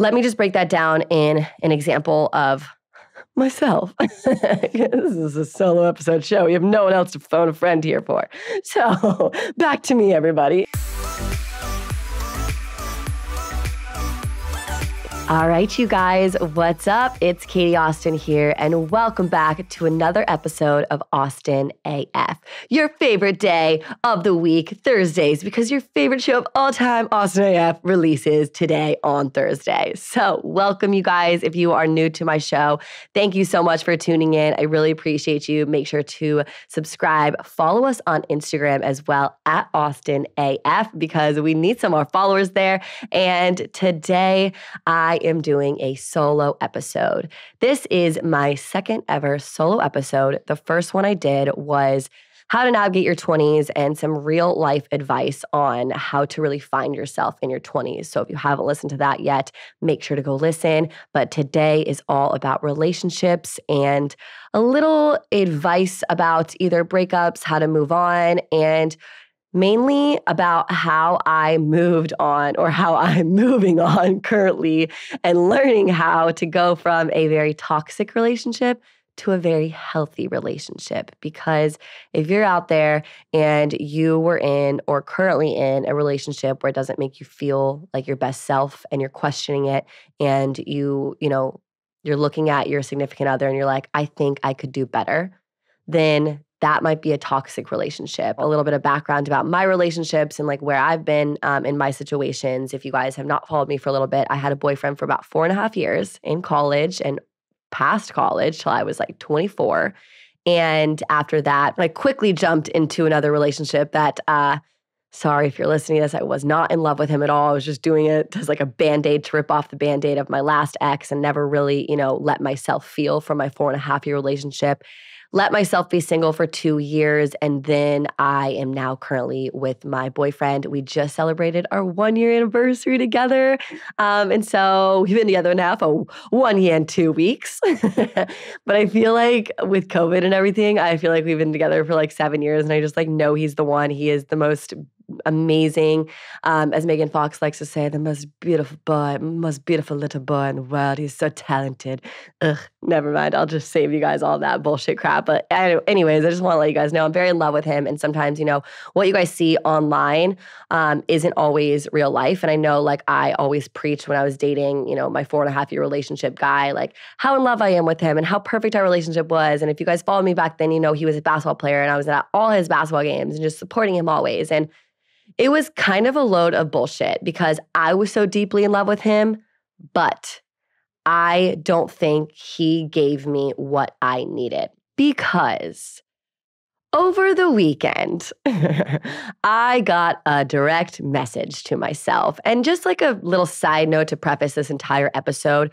let me just break that down in an example of myself. This is a solo episode show. We have no one else to phone a friend here for. So back to me, everybody. All right, you guys, what's up? It's Katie Austin here, and welcome back to another episode of Austin AF, your favorite day of the week, Thursdays, because your favorite show of all time, Austin AF, releases today on Thursday. So welcome, you guys. If you are new to my show, thank you so much for tuning in. I really appreciate you. Make sure to subscribe. Follow us on Instagram as well at Austin AF because we need some more followers there. And today, I am doing a solo episode. This is my second ever solo episode. The first one I did was how to navigate your 20s and some real life advice on how to really find yourself in your 20s. So if you haven't listened to that yet, make sure to go listen. But today is all about relationships and a little advice about either breakups, how to move on, and mainly about how I moved on or how I'm moving on currently and learning how to go from a very toxic relationship to a very healthy relationship. Because if you're out there and you were in or currently in a relationship where it doesn't make you feel like your best self and you're questioning it and you're looking at your significant other and you're like, I think I could do better, then that might be a toxic relationship. A little bit of background about my relationships and like where I've been in my situations. If you guys have not followed me for a little bit, I had a boyfriend for about 4.5 years in college and past college till I was like 24. And after that, I quickly jumped into another relationship that, sorry if you're listening to this, I was not in love with him at all. I was just doing it as like a Band-Aid to rip off the Band-Aid of my last ex and never really, let myself feel from my 4.5-year relationship. Let myself be single for 2 years, and then I am now currently with my boyfriend. We just celebrated our 1-year anniversary together, and so we've been together now for 1 year and 2 weeks. But I feel like with COVID and everything, I feel like we've been together for like 7 years, and I just like know he's the one. He is the most amazing, as Megan Fox likes to say, the most beautiful little boy in the world. He's so talented. Ugh, never mind. I'll just save you guys all that bullshit crap. But anyways, I just want to let you guys know I'm very in love with him. And sometimes, what you guys see online isn't always real life. And I know like I always preached when I was dating, my 4.5-year relationship guy, like how in love I am with him and how perfect our relationship was. And if you guys followed me back then, he was a basketball player and I was at all his basketball games and just supporting him always. And it was kind of a load of bullshit because I was so deeply in love with him, but I don't think he gave me what I needed because over the weekend, I got a direct message to myself. And just like a little side note to preface this entire episode,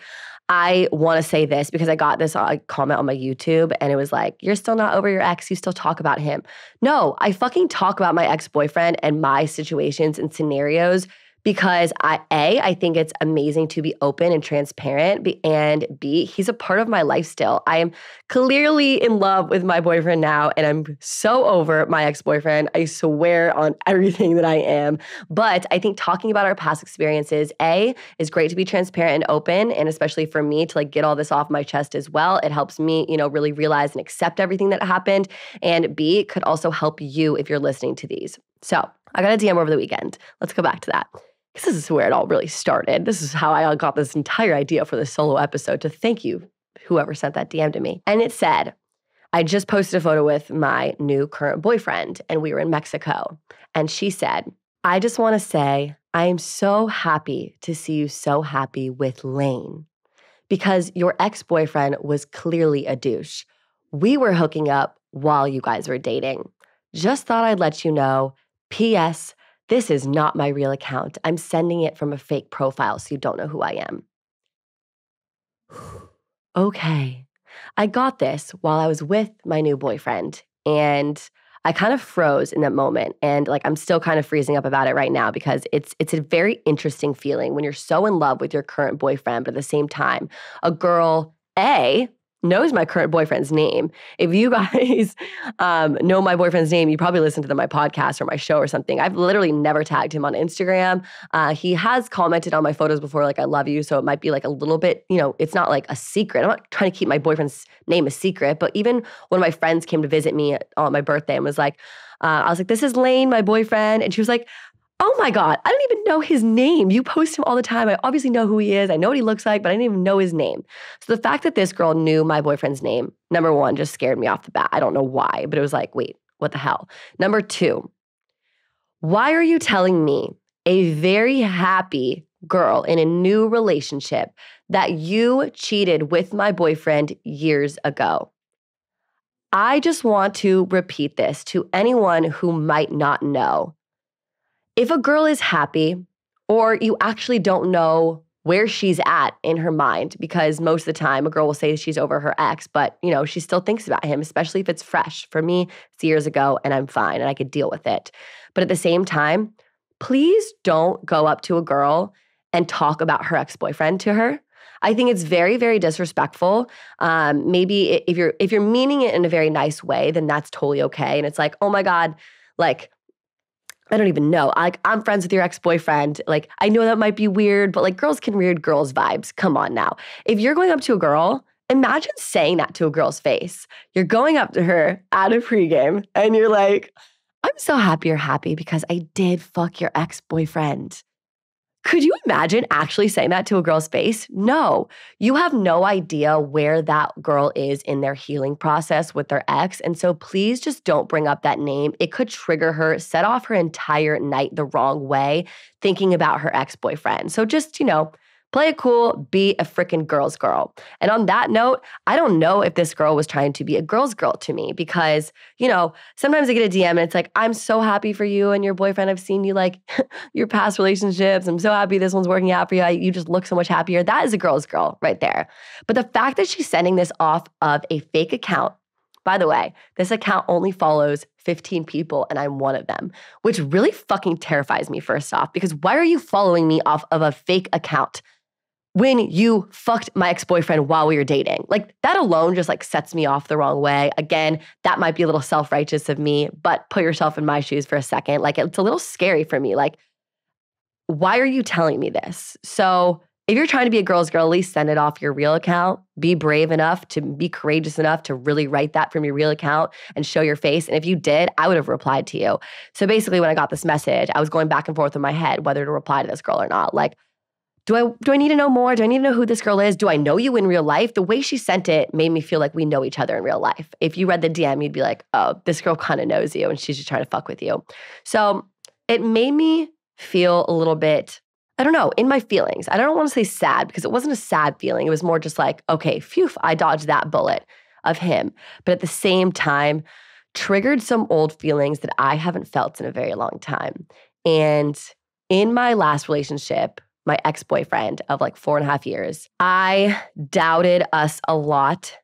I want to say this because I got this comment on my YouTube and it was like, you're still not over your ex. You still talk about him. No, I fucking talk about my ex-boyfriend and my situations and scenarios because I think it's amazing to be open and transparent, and B, he's a part of my life still. I am clearly in love with my boyfriend now, and I'm so over my ex-boyfriend. I swear on everything that I am. But I think talking about our past experiences, A, is great to be transparent and open, and especially for me to like get all this off my chest as well. It helps me, really realize and accept everything that happened. And B, it could also help you if you're listening to these. So I got a DM over the weekend. Let's go back to that. This is where it all really started. This is how I got this entire idea for this solo episode, to thank you, whoever sent that DM to me. And it said, I just posted a photo with my new current boyfriend, and we were in Mexico. And she said, I just want to say, I am so happy to see you so happy with Lane because your ex-boyfriend was clearly a douche. We were hooking up while you guys were dating. Just thought I'd let you know. P.S. This is not my real account. I'm sending it from a fake profile so you don't know who I am. Okay. I got this while I was with my new boyfriend, and I kind of froze in that moment. And like I'm still kind of freezing up about it right now because it's a very interesting feeling when you're so in love with your current boyfriend, but at the same time, a girl, A, knows my current boyfriend's name. If you guys know my boyfriend's name, you probably listen to my podcast or my show or something. I've literally never tagged him on Instagram. He has commented on my photos before, like, I love you. So it might be like a little bit, it's not like a secret. I'm not trying to keep my boyfriend's name a secret. But even when my friends came to visit me on my birthday and was like, I was like, this is Lane, my boyfriend. And she was like, oh my God, I don't even know his name. You post him all the time. I obviously know who he is. I know what he looks like, but I didn't even know his name. So the fact that this girl knew my boyfriend's name, number one, just scared me off the bat. I don't know why, but it was like, wait, what the hell? Number two, why are you telling me, a very happy girl in a new relationship, that you cheated with my boyfriend years ago? I just want to repeat this to anyone who might not know. If a girl is happy, or you actually don't know where she's at in her mind, because most of the time a girl will say she's over her ex, but she still thinks about him, especially if it's fresh. For me, it's years ago and I'm fine and I could deal with it. But at the same time, please don't go up to a girl and talk about her ex-boyfriend to her. I think it's very, very disrespectful. Maybe if you're meaning it in a very nice way, then that's totally okay. And it's like, oh my God, like, I don't even know. I'm friends with your ex-boyfriend. Like, I know that might be weird, but like, girls can read girls' vibes. Come on now. If you're going up to a girl, imagine saying that to a girl's face. You're going up to her at a pregame and you're like, I'm so happy you're happy because I did fuck your ex-boyfriend. Could you imagine actually saying that to a girl's face? No, you have no idea where that girl is in their healing process with their ex. And so please just don't bring up that name. It could trigger her, set off her entire night the wrong way, thinking about her ex-boyfriend. So just, play it cool, be a freaking girl's girl. And on that note, I don't know if this girl was trying to be a girl's girl to me because, sometimes I get a DM and it's like, I'm so happy for you and your boyfriend. I've seen you like your past relationships. I'm so happy this one's working out for you. You just look so much happier. That is a girl's girl right there. But the fact that she's sending this off of a fake account, by the way, this account only follows 15 people and I'm one of them, which really fucking terrifies me first off, because why are you following me off of a fake account when you fucked my ex-boyfriend while we were dating? Like, that alone just like sets me off the wrong way. Again, that might be a little self-righteous of me, but put yourself in my shoes for a second. Like, it's a little scary for me. Like, why are you telling me this? So if you're trying to be a girl's girl, at least send it off your real account. Be brave enough to be courageous enough to really write that from your real account and show your face. And if you did, I would have replied to you. So basically, when I got this message, I was going back and forth in my head whether to reply to this girl or not. Like, do I need to know more? Do I need to know who this girl is? Do I know you in real life? The way she sent it made me feel like we know each other in real life. If you read the DM, you'd be like, oh, this girl kind of knows you and she's just trying to fuck with you. So it made me feel a little bit, I don't know, in my feelings. I don't want to say sad because it wasn't a sad feeling. It was more just like, okay, phew, I dodged that bullet of him. But at the same time, triggered some old feelings that I haven't felt in a very long time. And in my last relationship, my ex-boyfriend of like 4.5 years, I doubted us a lot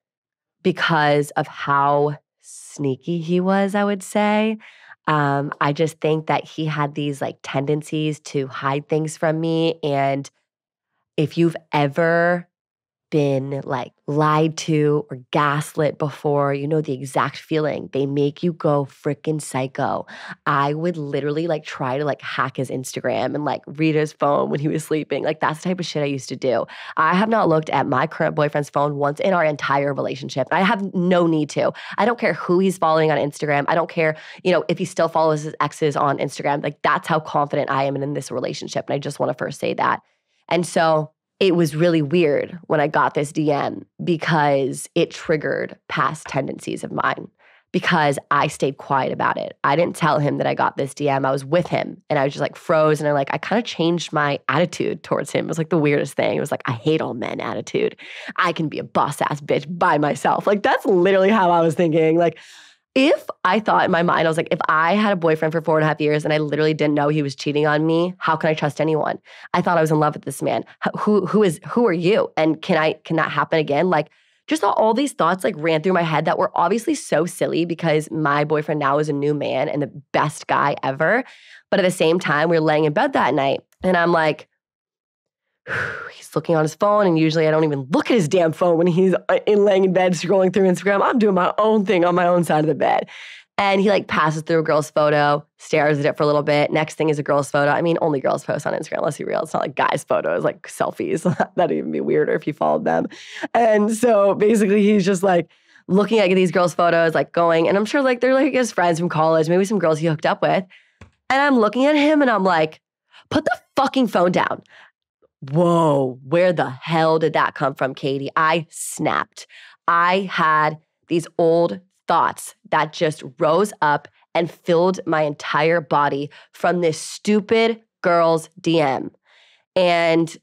because of how sneaky he was, I would say. I just think that he had these like tendencies to hide things from me. And if you've ever been like lied to or gaslit before, you know the exact feeling. They make you go freaking psycho. I would literally like try to like hack his Instagram and like read his phone when he was sleeping. Like, that's the type of shit I used to do. I have not looked at my current boyfriend's phone once in our entire relationship. I have no need to. I don't care who he's following on Instagram. I don't care, if he still follows his exes on Instagram. Like, that's how confident I am in this relationship. And I just want to first say that. And so it was really weird when I got this DM because it triggered past tendencies of mine because I stayed quiet about it. I didn't tell him that I got this DM. I was with him and I was just like froze and I kind of changed my attitude towards him. It was like the weirdest thing. It was like, I hate all men attitude. I can be a boss ass bitch by myself. Like, that's literally how I was thinking. Like, if I thought in my mind, I was like, if I had a boyfriend for 4.5 years and I literally didn't know he was cheating on me, how can I trust anyone? I thought I was in love with this man. Who are you? And can that happen again? Like, just all these thoughts like ran through my head that were obviously so silly because my boyfriend now is a new man and the best guy ever. But at the same time, we were laying in bed that night and I'm like, He's looking on his phone, and usually I don't even look at his damn phone when he's laying in bed scrolling through Instagram. I'm doing my own thing on my own side of the bed. And he like passes through a girl's photo, stares at it for a little bit. Next thing is a girl's photo. I mean, only girls post on Instagram, let's be real. It's not like guys' photos, like selfies. That'd even be weirder if you followed them. And so basically he's just like looking at these girls' photos, like going, and I'm sure like they're like his friends from college, maybe some girls he hooked up with. And I'm looking at him and I'm like, put the fucking phone down. Whoa, where the hell did that come from, Katie? I snapped. I had these old thoughts that just rose up and filled my entire body from this stupid girl's DM. And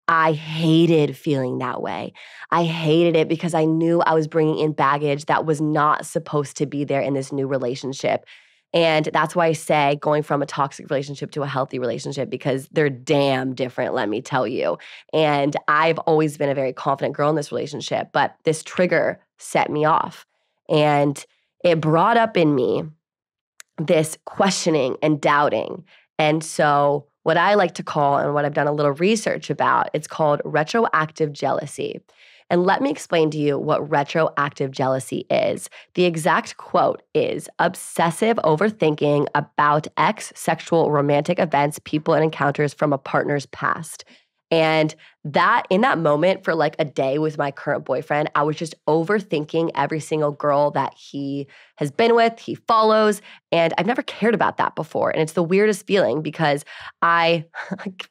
I hated feeling that way. I hated it because I knew I was bringing in baggage that was not supposed to be there in this new relationship. And that's why I say going from a toxic relationship to a healthy relationship, because they're damn different, let me tell you. And I've always been a very confident girl in this relationship, but this trigger set me off. And it brought up in me this questioning and doubting. And so what I like to call, and what I've done a little research about, it's called retroactive jealousy. And let me explain to you what retroactive jealousy is. The exact quote is obsessive overthinking about sexual romantic events, people, and encounters from a partner's past. And that in that moment for like a day with my current boyfriend, I was just overthinking every single girl that he has been with, he follows, and I've never cared about that before. And it's the weirdest feeling because I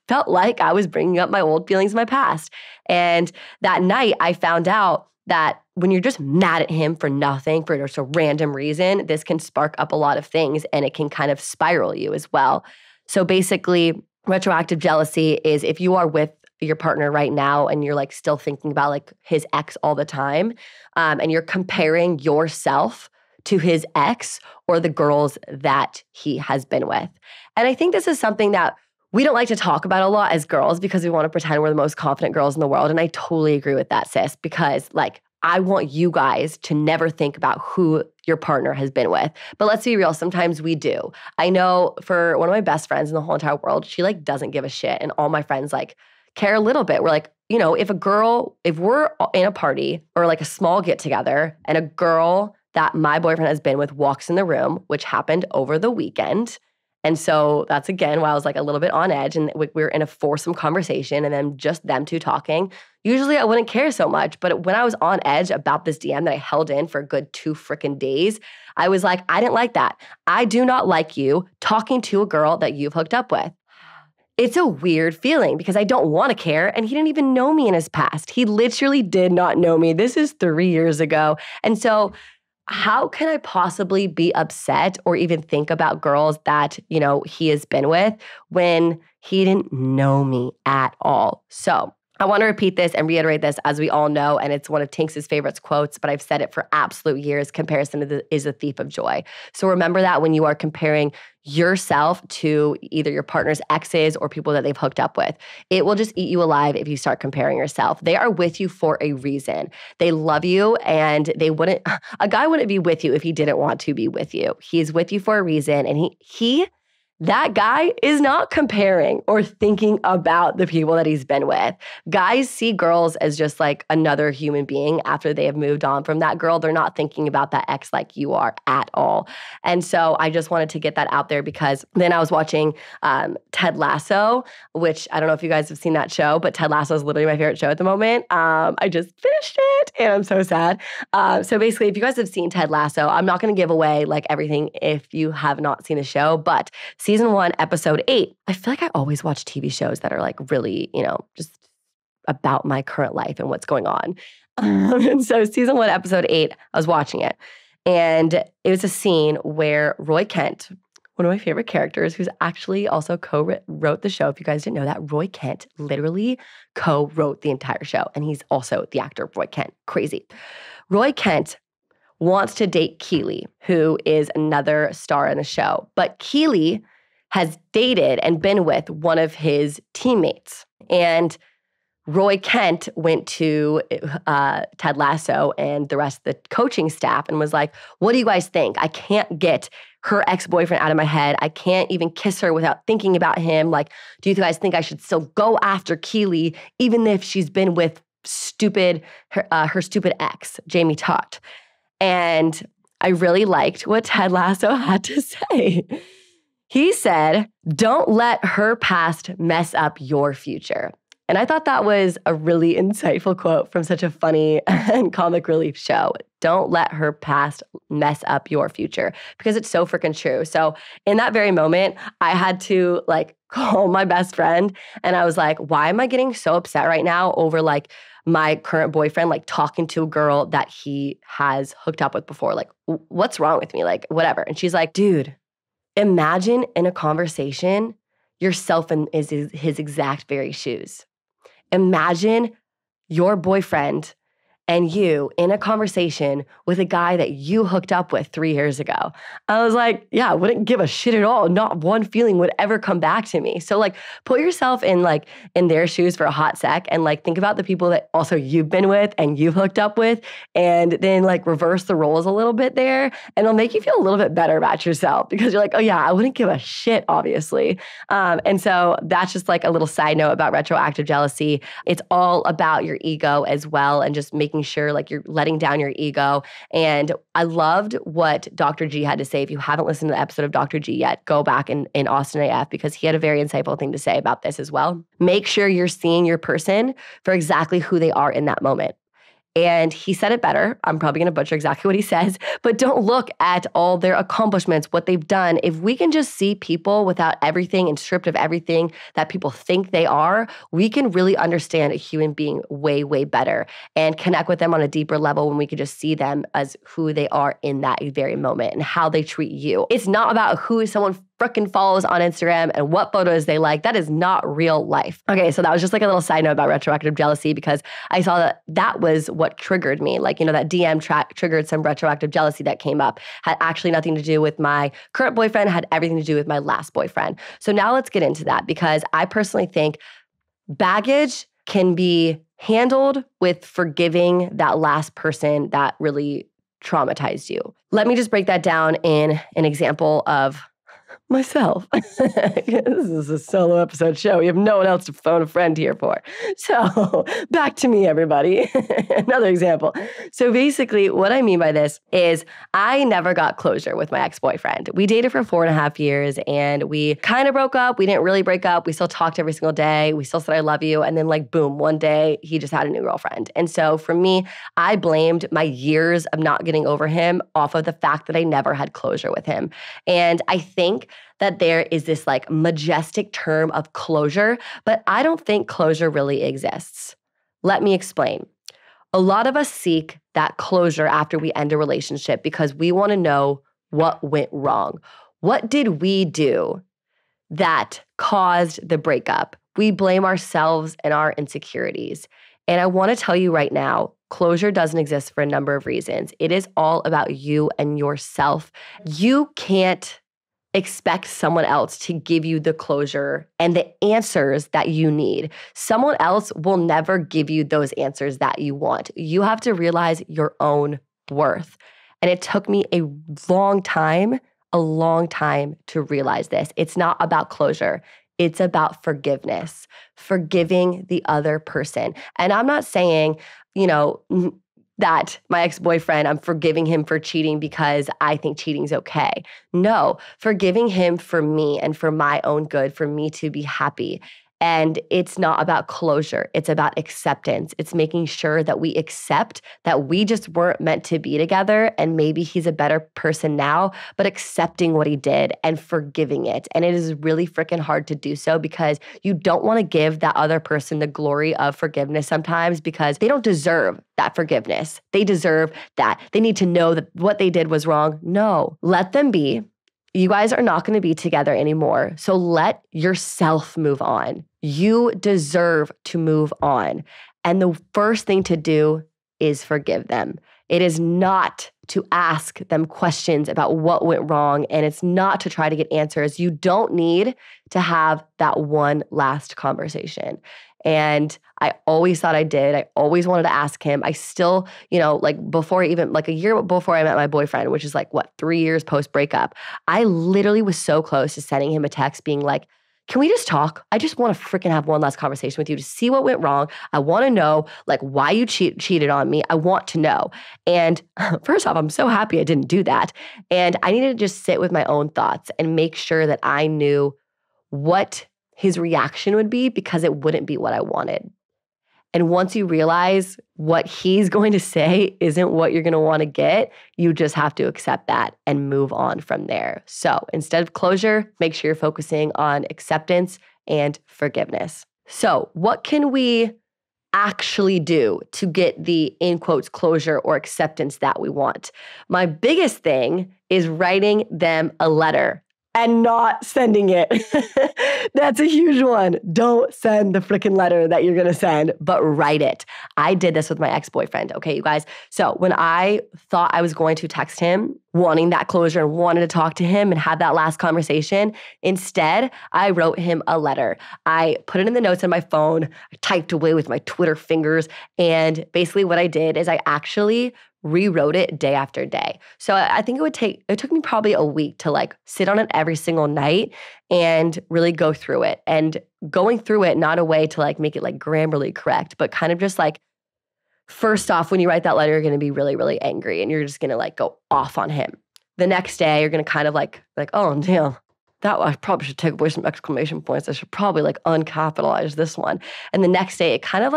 felt like I was bringing up my old feelings in my past. And that night I found out that when you're just mad at him for nothing, for just a random reason, this can spark up a lot of things and it can kind of spiral you as well. So basically, retroactive jealousy is if you are with your partner right now and you're like still thinking about like his ex all the time, and you're comparing yourself to his ex or the girls that he has been with. And I think this is something that we don't like to talk about a lot as girls because we want to pretend we're the most confident girls in the world. And I totally agree with that, sis, because like I want you guys to never think about who your partner has been with. But let's be real, sometimes we do. I know for one of my best friends in the whole entire world, she like doesn't give a shit. And all my friends like care a little bit. We're like, you know, if we're in a party or like a small get together and a girl that my boyfriend has been with walks in the room, which happened over the weekend. And so that's again why I was like a little bit on edge and we were in a foursome conversation and then just them two talking. Usually I wouldn't care so much, but when I was on edge about this DM that I held in for a good 2 freaking days, I was like, I didn't like that. I do not like you talking to a girl that you've hooked up with. It's a weird feeling because I don't want to care and he didn't even know me in his past. He literally did not know me. This is 3 years ago. And so how can I possibly be upset or even think about girls that, you know, he has been with when he didn't know me at all? So I want to repeat this and reiterate this, as we all know, and it's one of Tinks' favorite quotes, but I've said it for absolute years, comparison is a thief of joy. So remember that when you are comparing yourself to either your partner's exes or people that they've hooked up with. It will just eat you alive if you start comparing yourself. They are with you for a reason. They love you and a guy wouldn't be with you if he didn't want to be with you. He's with you for a reason and that guy is not comparing or thinking about the people that he's been with. Guys see girls as just like another human being after they have moved on from that girl. They're not thinking about that ex like you are at all. And so I just wanted to get that out there because then I was watching Ted Lasso, which I don't know if you guys have seen that show, but Ted Lasso is literally my favorite show at the moment. I just finished it and I'm so sad. So basically, if you guys have seen Ted Lasso, I'm not going to give away like everything if you have not seen the show, but Season 1, Episode 8. I feel like I always watch TV shows that are like really, you know, just about my current life and what's going on. And so Season 1, Episode 8, I was watching it. And it was a scene where Roy Kent, one of my favorite characters, who's actually also co-wrote the show. If you guys didn't know that, Roy Kent literally co-wrote the entire show. And he's also the actor Roy Kent. Crazy. Roy Kent wants to date Keely, who is another star in the show. But Keely has dated and been with one of his teammates. And Roy Kent went to Ted Lasso and the rest of the coaching staff and was like, what do you guys think? I can't get her ex-boyfriend out of my head. I can't even kiss her without thinking about him. Like, do you guys think I should still go after Keely, even if she's been with her stupid ex, Jamie Tott? And I really liked what Ted Lasso had to say. He said, "Don't let her past mess up your future." And I thought that was a really insightful quote from such a funny and comic relief show. Don't let her past mess up your future, because it's so freaking true. So in that very moment, I had to like call my best friend and I was like, why am I getting so upset right now over like my current boyfriend, like talking to a girl that he has hooked up with before? Like, what's wrong with me? Like, whatever. And she's like, dude, imagine in a conversation yourself in his exact very shoes. Imagine your boyfriend and you in a conversation with a guy that you hooked up with 3 years ago. I was like, yeah, I wouldn't give a shit at all. Not one feeling would ever come back to me. So like put yourself in their shoes for a hot sec and like think about the people that also you've been with and you've hooked up with, and then like reverse the roles a little bit there, and it'll make you feel a little bit better about yourself because you're like, oh yeah, I wouldn't give a shit, obviously. And so that's just like a little side note about retroactive jealousy. It's all about your ego as well, and just making sure like you're letting down your ego. And I loved what Dr. G had to say. If you haven't listened to the episode of Dr. G yet, go back in Austin AF, because he had a very insightful thing to say about this as well. Make sure you're seeing your person for exactly who they are in that moment. And he said it better. I'm probably going to butcher exactly what he says, but don't look at all their accomplishments, what they've done. If we can just see people without everything and stripped of everything that people think they are, we can really understand a human being way, way better and connect with them on a deeper level when we can just see them as who they are in that very moment and how they treat you. It's not about who someone frickin' follows on Instagram and what photos they like. That is not real life. Okay, so that was just like a little side note about retroactive jealousy, because I saw that was what triggered me. Like, that DM triggered some retroactive jealousy that came up. Had actually nothing to do with my current boyfriend, had everything to do with my last boyfriend. So now let's get into that, because I personally think baggage can be handled with forgiving that last person that really traumatized you. Let me just break that down in an example of myself. This is a solo episode show. We have no one else to phone a friend here for. So back to me, everybody. Another example. So basically what I mean by this is I never got closure with my ex-boyfriend. We dated for 4.5 years and we kind of broke up. We didn't really break up. We still talked every single day. We still said I love you. And then like, boom, one day he just had a new girlfriend. And so for me, I blamed my years of not getting over him off of the fact that I never had closure with him. And I think that there is this like majestic term of closure, but I don't think closure really exists. Let me explain. A lot of us seek that closure after we end a relationship because we want to know what went wrong. What did we do that caused the breakup? We blame ourselves and our insecurities. And I want to tell you right now, closure doesn't exist for a number of reasons. It is all about you and yourself. You can't expect someone else to give you the closure and the answers that you need. Someone else will never give you those answers that you want. You have to realize your own worth. And it took me a long time to realize this. It's not about closure. It's about forgiveness, forgiving the other person. And I'm not saying, that my ex-boyfriend, I'm forgiving him for cheating because I think cheating's okay. No, forgiving him for me and for my own good, for me to be happy. And it's not about closure. It's about acceptance. It's making sure that we accept that we just weren't meant to be together and maybe he's a better person now, but accepting what he did and forgiving it. And it is really freaking hard to do so because you don't want to give that other person the glory of forgiveness sometimes because they don't deserve that forgiveness. They deserve that. They need to know that what they did was wrong. No, let them be. You guys are not going to be together anymore. So let yourself move on. You deserve to move on. And the first thing to do is forgive them. It is not to ask them questions about what went wrong, and it's not to try to get answers. You don't need to have that one last conversation. And I always thought I did. I always wanted to ask him. I still, before even like a year before I met my boyfriend, which is 3 years post breakup, I literally was so close to sending him a text being like, can we just talk? I just want to freaking have one last conversation with you to see what went wrong. I want to know why you cheated on me. I want to know. And first off, I'm so happy I didn't do that. And I needed to just sit with my own thoughts and make sure that I knew what his reaction would be because it wouldn't be what I wanted. And once you realize what he's going to say isn't what you're going to want to get, you just have to accept that and move on from there. So instead of closure, make sure you're focusing on acceptance and forgiveness. So what can we actually do to get the, in quotes, closure or acceptance that we want? My biggest thing is writing them a letter and not sending it. That's a huge one. Don't send the freaking letter that you're going to send, but write it. I did this with my ex-boyfriend. Okay, you guys. So when I thought I was going to text him, wanting that closure and wanted to talk to him and have that last conversation, instead, I wrote him a letter. I put it in the notes on my phone. I typed away with my Twitter fingers. And basically what I did is I actually rewrote it day after day. So I think it took me probably a week to sit on it every single night and really go through it. And going through it, not a way to make it grammarly correct, but kind of just first off, when you write that letter, you're going to be really, really angry and you're just going to go off on him. The next day, you're going to kind of oh, damn, that I probably should take away some exclamation points. I should probably uncapitalize this one. And the next day, it kind of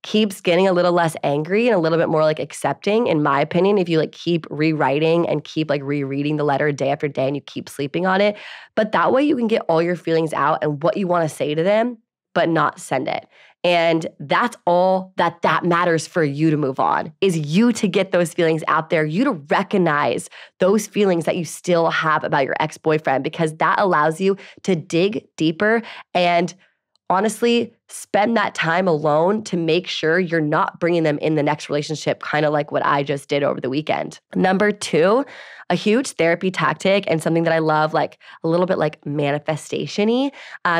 keeps getting a little less angry and a little bit more accepting, in my opinion, if you keep rewriting and keep rereading the letter day after day and you keep sleeping on it. But that way you can get all your feelings out and what you want to say to them, but not send it. And that's all that matters for you to move on, is you to get those feelings out there, you to recognize those feelings that you still have about your ex-boyfriend, because that allows you to dig deeper and honestly spend that time alone to make sure you're not bringing them in the next relationship, kind of like what I just did over the weekend. Number 2, a huge therapy tactic and something that I love, a little bit manifestation-y,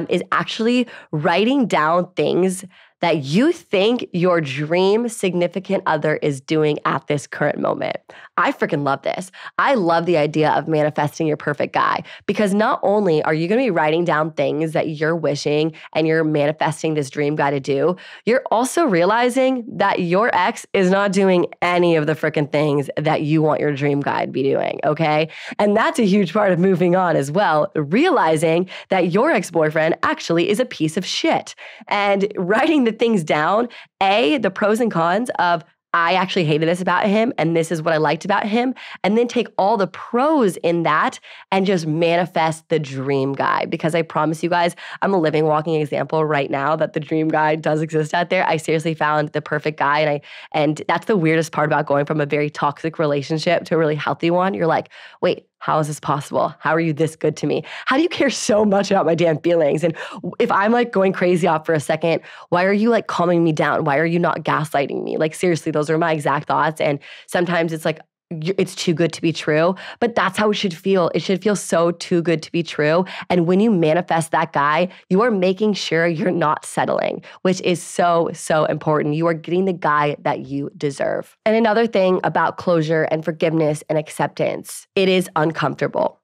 is actually writing down things that you think your dream significant other is doing at this current moment. I freaking love this. I love the idea of manifesting your perfect guy, because not only are you going to be writing down things that you're wishing and you're manifesting this dream guy to do, you're also realizing that your ex is not doing any of the freaking things that you want your dream guy to be doing, okay? And that's a huge part of moving on as well, realizing that your ex-boyfriend actually is a piece of shit. And writing the things down, the pros and cons of, I actually hated this about him and this is what I liked about him, and then take all the pros in that and just manifest the dream guy. Because I promise you guys, I'm a living, walking example right now that the dream guy does exist out there. I seriously found the perfect guy, and that's the weirdest part about going from a very toxic relationship to a really healthy one. You're like, wait, how is this possible? How are you this good to me? How do you care so much about my damn feelings? And if I'm going crazy off for a second, why are you calming me down? Why are you not gaslighting me? Seriously, those are my exact thoughts. And sometimes it's it's too good to be true, but that's how it should feel. It should feel so too good to be true. And when you manifest that guy, you are making sure you're not settling, which is so, so important. You are getting the guy that you deserve. And another thing about closure and forgiveness and acceptance, it is uncomfortable.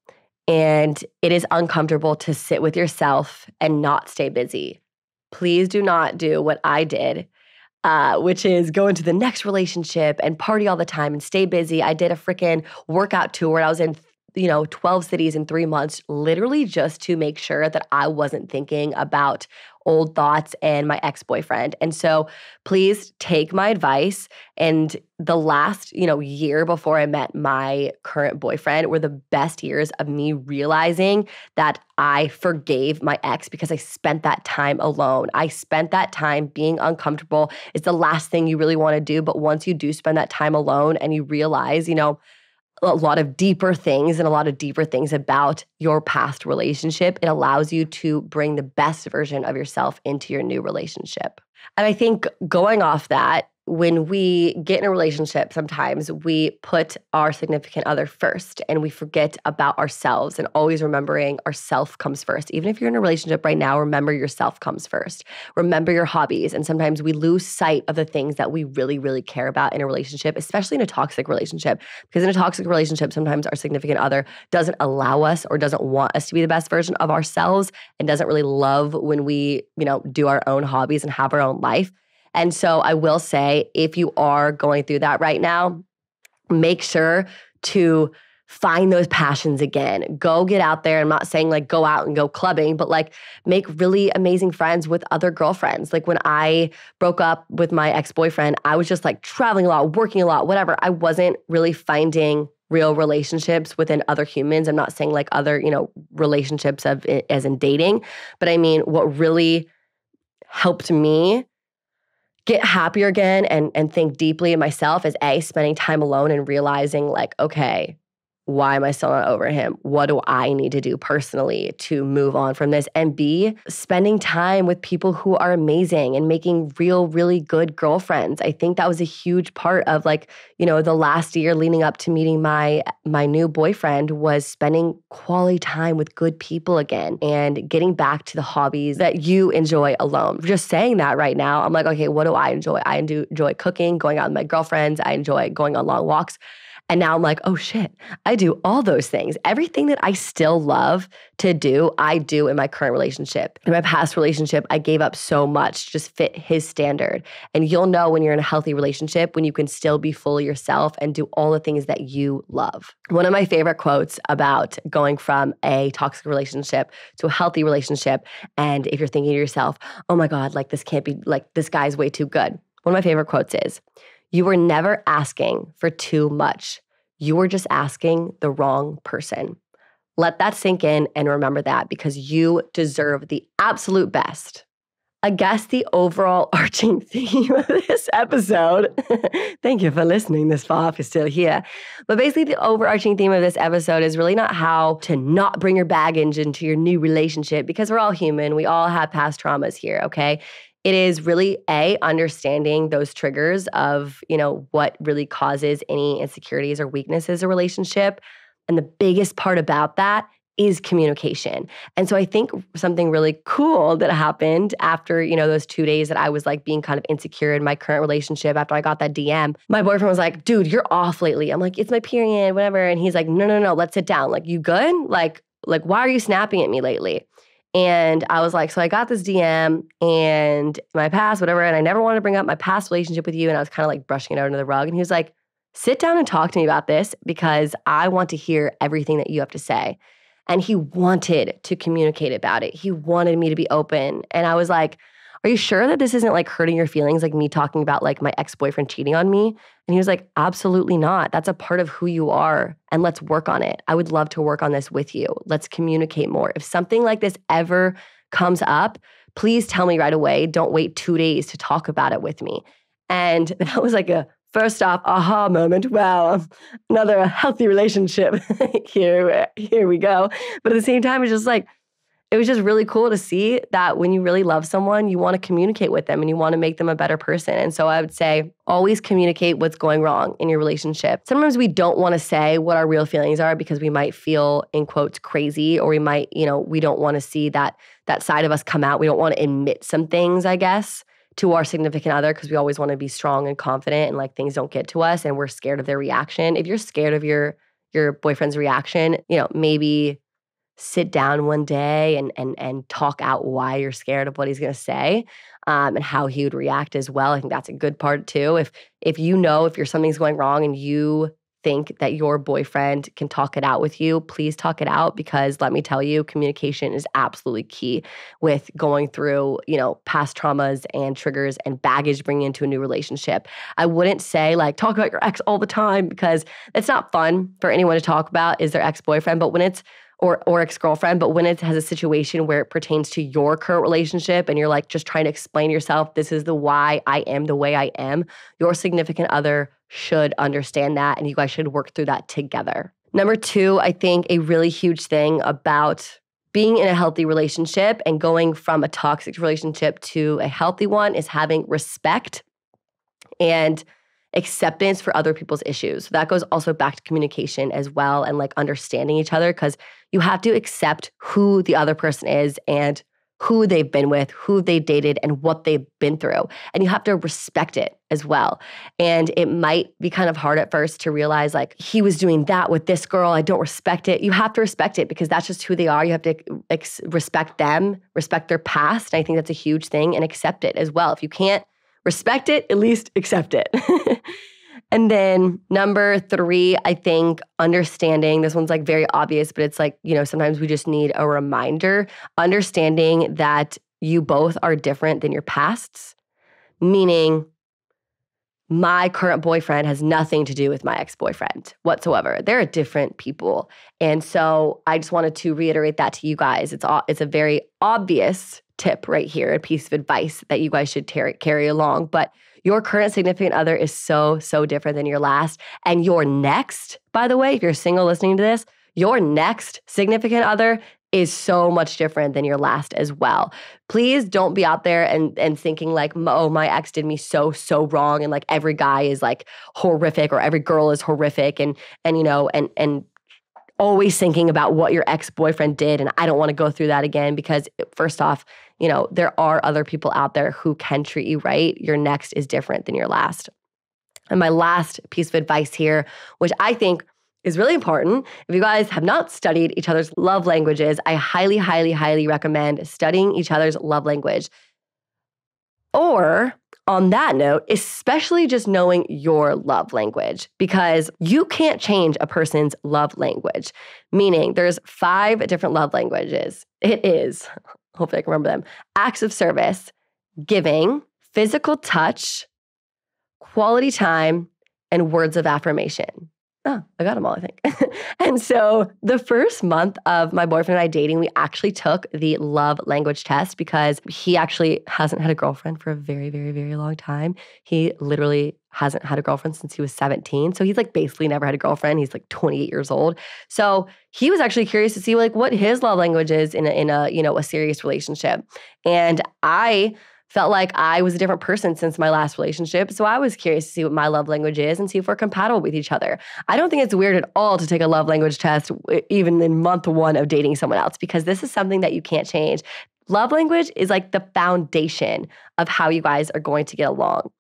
And it is uncomfortable to sit with yourself and not stay busy. Please do not do what I did, which is go into the next relationship and party all the time and stay busy. I did a freaking workout tour. I was in 12 cities in 3 months, literally just to make sure that I wasn't thinking about old thoughts and my ex-boyfriend. And so please take my advice. And the last, year before I met my current boyfriend were the best years of me realizing that I forgave my ex because I spent that time alone. I spent that time being uncomfortable. It's the last thing you really want to do. But once you do spend that time alone and you realize, a lot of deeper things about your past relationship, it allows you to bring the best version of yourself into your new relationship. And I think going off that, when we get in a relationship, sometimes we put our significant other first and we forget about ourselves, and always remembering ourself comes first. Even if you're in a relationship right now, remember yourself comes first. Remember your hobbies. And sometimes we lose sight of the things that we really, really care about in a relationship, especially in a toxic relationship. Because in a toxic relationship, sometimes our significant other doesn't allow us or doesn't want us to be the best version of ourselves, and doesn't really love when we, do our own hobbies and have our own life. And so I will say, if you are going through that right now, make sure to find those passions again. Go get out there. I'm not saying like go out and go clubbing, but like make really amazing friends with other girlfriends. Like when I broke up with my ex-boyfriend, I was just like traveling a lot, working a lot, whatever. I wasn't really finding real relationships within other humans. I'm not saying like other, relationships as in dating, but I mean, what really helped me get happier again and think deeply in myself is spending time alone and realizing like, okay, why am I still not over him? What do I need to do personally to move on from this? And B, spending time with people who are amazing and making really good girlfriends. I think that was a huge part of like, the last year leading up to meeting my new boyfriend, was spending quality time with good people again and getting back to the hobbies that you enjoy alone. Just saying that right now, I'm like, okay, what do I enjoy? I enjoy cooking, going out with my girlfriends. I enjoy going on long walks. And now I'm like, oh shit, I do all those things. Everything that I still love to do, I do in my current relationship. In my past relationship, I gave up so much to just fit his standard. And you'll know when you're in a healthy relationship, when you can still be fully yourself and do all the things that you love. One of my favorite quotes about going from a toxic relationship to a healthy relationship, and if you're thinking to yourself, oh my God, like this can't be, like this guy's way too good. One of my favorite quotes is, you were never asking for too much. You were just asking the wrong person. Let that sink in and remember that, because you deserve the absolute best. I guess the overall arching theme of this episode, thank you for listening this far if you're still here, but basically the overarching theme of this episode is really not how to not bring your baggage into your new relationship, because we're all human. We all have past traumas here, okay? It is really understanding those triggers of, what really causes any insecurities or weaknesses in a relationship. And the biggest part about that is communication. And so I think something really cool that happened after, those 2 days that I was like being kind of insecure in my current relationship, after I got that DM, my boyfriend was like, dude, you're off lately. I'm like, it's my period, whatever. And he's like, no, let's sit down. Like, you good? Like, why are you snapping at me lately? And I was like, so I got this DM and my past, whatever, and I never wanted to bring up my past relationship with you. And I was kind of like brushing it out under the rug. And he was like, sit down and talk to me about this, because I want to hear everything that you have to say. And he wanted to communicate about it. He wanted me to be open. And I was like, are you sure that this isn't like hurting your feelings, like me talking about like my ex-boyfriend cheating on me? And he was like, absolutely not. That's a part of who you are. And let's work on it. I would love to work on this with you. Let's communicate more. If something like this ever comes up, please tell me right away. Don't wait 2 days to talk about it with me. And that was like a first off aha moment. Wow, another healthy relationship. Here we go. But at the same time, it's just like, it was just really cool to see that when you really love someone, you want to communicate with them and you want to make them a better person. And so I would say always communicate what's going wrong in your relationship. Sometimes we don't want to say what our real feelings are because we might feel, in quotes, crazy, or we might, we don't want to see that side of us come out. We don't want to admit some things, I guess, to our significant other, because we always want to be strong and confident and like things don't get to us and we're scared of their reaction. If you're scared of your boyfriend's reaction, maybe sit down one day and talk out why you're scared of what he's going to say, and how he would react as well. I think that's a good part too. If something's going wrong and you think that your boyfriend can talk it out with you, please talk it out, because let me tell you, communication is absolutely key with going through, past traumas and triggers and baggage bringing into a new relationship. I wouldn't say like talk about your ex all the time, because it's not fun for anyone to talk about is their ex-boyfriend, but when it's or ex-girlfriend, but when it has a situation where it pertains to your current relationship and you're like just trying to explain yourself, this is the why I am the way I am, your significant other should understand that and you guys should work through that together. Number 2, I think a really huge thing about being in a healthy relationship and going from a toxic relationship to a healthy one is having respect and acceptance for other people's issues. So that goes also back to communication as well and like understanding each other, because you have to accept who the other person is and who they've been with, who they dated, and what they've been through. And you have to respect it as well. And it might be kind of hard at first to realize like, he was doing that with this girl, I don't respect it. You have to respect it because that's just who they are. You have to respect them, respect their past. And I think that's a huge thing, and accept it as well. If you can't respect it, at least accept it. And then number 3, I think understanding, this one's like very obvious, but it's like, sometimes we just need a reminder, understanding that you both are different than your pasts, meaning my current boyfriend has nothing to do with my ex-boyfriend whatsoever. They're different people. And so I just wanted to reiterate that to you guys. It's a very obvious tip right here, a piece of advice that you guys should carry along. But your current significant other is so, so different than your last. And your next, by the way, if you're single listening to this, your next significant other is so much different than your last as well. Please don't be out there and thinking like, oh, my ex did me so, so wrong. And like every guy is like horrific or every girl is horrific and always thinking about what your ex-boyfriend did. And I don't want to go through that again because first off, there are other people out there who can treat you right. Your next is different than your last. And my last piece of advice here, which I think is really important. If you guys have not studied each other's love languages, I highly, highly, highly recommend studying each other's love language. Or on that note, especially just knowing your love language, because you can't change a person's love language. Meaning there's 5 different love languages. It is, hopefully I can remember them, acts of service, giving, physical touch, quality time, and words of affirmation. Oh, I got them all, I think. And so the first month of my boyfriend and I dating, we actually took the love language test because he actually hasn't had a girlfriend for a very, very, very long time. He literally hasn't had a girlfriend since he was 17. So he's like basically never had a girlfriend. He's like 28 years old. So he was actually curious to see like what his love language is in a serious relationship. And I felt like I was a different person since my last relationship. So I was curious to see what my love language is and see if we're compatible with each other. I don't think it's weird at all to take a love language test even in month 1 of dating someone else, because this is something that you can't change. Love language is like the foundation of how you guys are going to get along.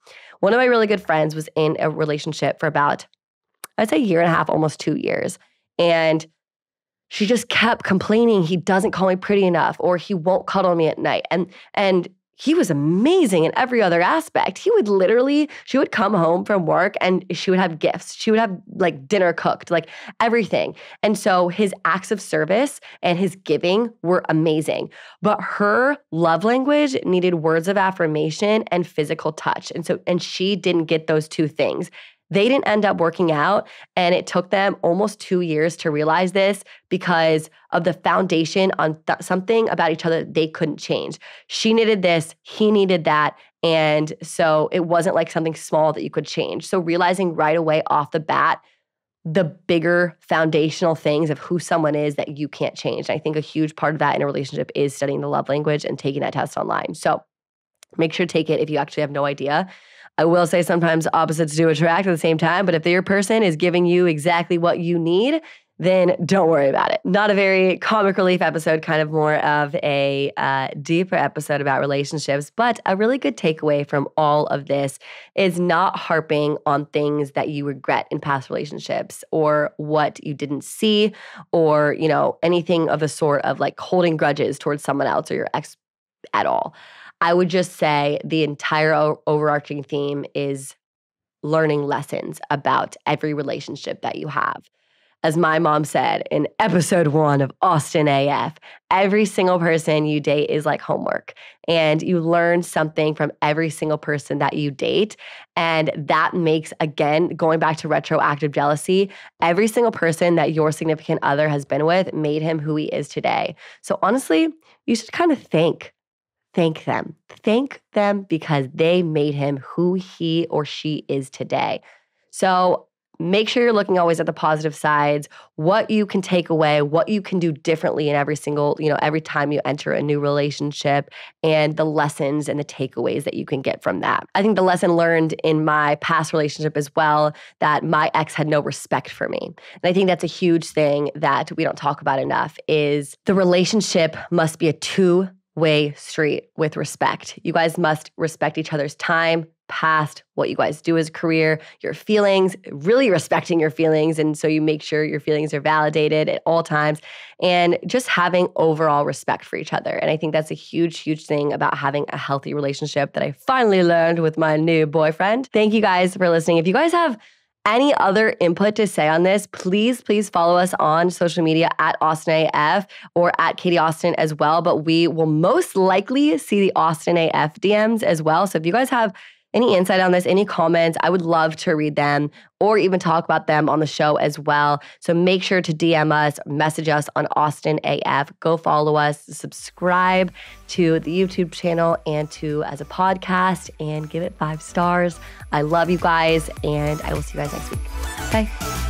One of my really good friends was in a relationship for about, I'd say 1.5 years, almost 2 years. And she just kept complaining, he doesn't call me pretty enough, or he won't cuddle me at night. And he was amazing in every other aspect. She would come home from work and she would have gifts. She would have like dinner cooked, like everything. And so his acts of service and his giving were amazing. But her love language needed words of affirmation and physical touch. And she didn't get those 2 things. They didn't end up working out, and it took them almost 2 years to realize this because of the foundation on something about each other they couldn't change. She needed this, he needed that, and so it wasn't like something small that you could change. So realizing right away off the bat the bigger foundational things of who someone is that you can't change. And I think a huge part of that in a relationship is studying the love language and taking that test online. So make sure to take it if you actually have no idea. I will say sometimes opposites do attract at the same time, but if your person is giving you exactly what you need, then don't worry about it. Not a very comic relief episode, kind of more of a deeper episode about relationships, but a really good takeaway from all of this is not harping on things that you regret in past relationships or what you didn't see or, anything of the sort of like holding grudges towards someone else or your ex at all. I would just say the entire overarching theme is learning lessons about every relationship that you have. As my mom said in episode 1 of Austin AF, every single person you date is like homework. And you learn something from every single person that you date. And that makes, again, going back to retroactive jealousy, every single person that your significant other has been with made him who he is today. So honestly, you should kind of thank them. Thank them because they made him who he or she is today. So make sure you're looking always at the positive sides, what you can take away, what you can do differently in every time you enter a new relationship, and the lessons and the takeaways that you can get from that. I think the lesson learned in my past relationship as well, that my ex had no respect for me. And I think that's a huge thing that we don't talk about enough, is the relationship must be a two-way street with respect. You guys must respect each other's time, past, what you guys do as a career, your feelings, really respecting your feelings. And so you make sure your feelings are validated at all times, and just having overall respect for each other. And I think that's a huge, huge thing about having a healthy relationship that I finally learned with my new boyfriend. Thank you guys for listening. If you guys have any other input to say on this, please follow us on social media at Austin AF or at Katie Austin as well. But we will most likely see the Austin AF DMs as well. So if you guys have any insight on this, any comments, I would love to read them or even talk about them on the show as well. So make sure to DM us, message us on Austin AF. Go follow us, subscribe to the YouTube channel and as a podcast, and give it 5 stars. I love you guys, and I will see you guys next week. Bye.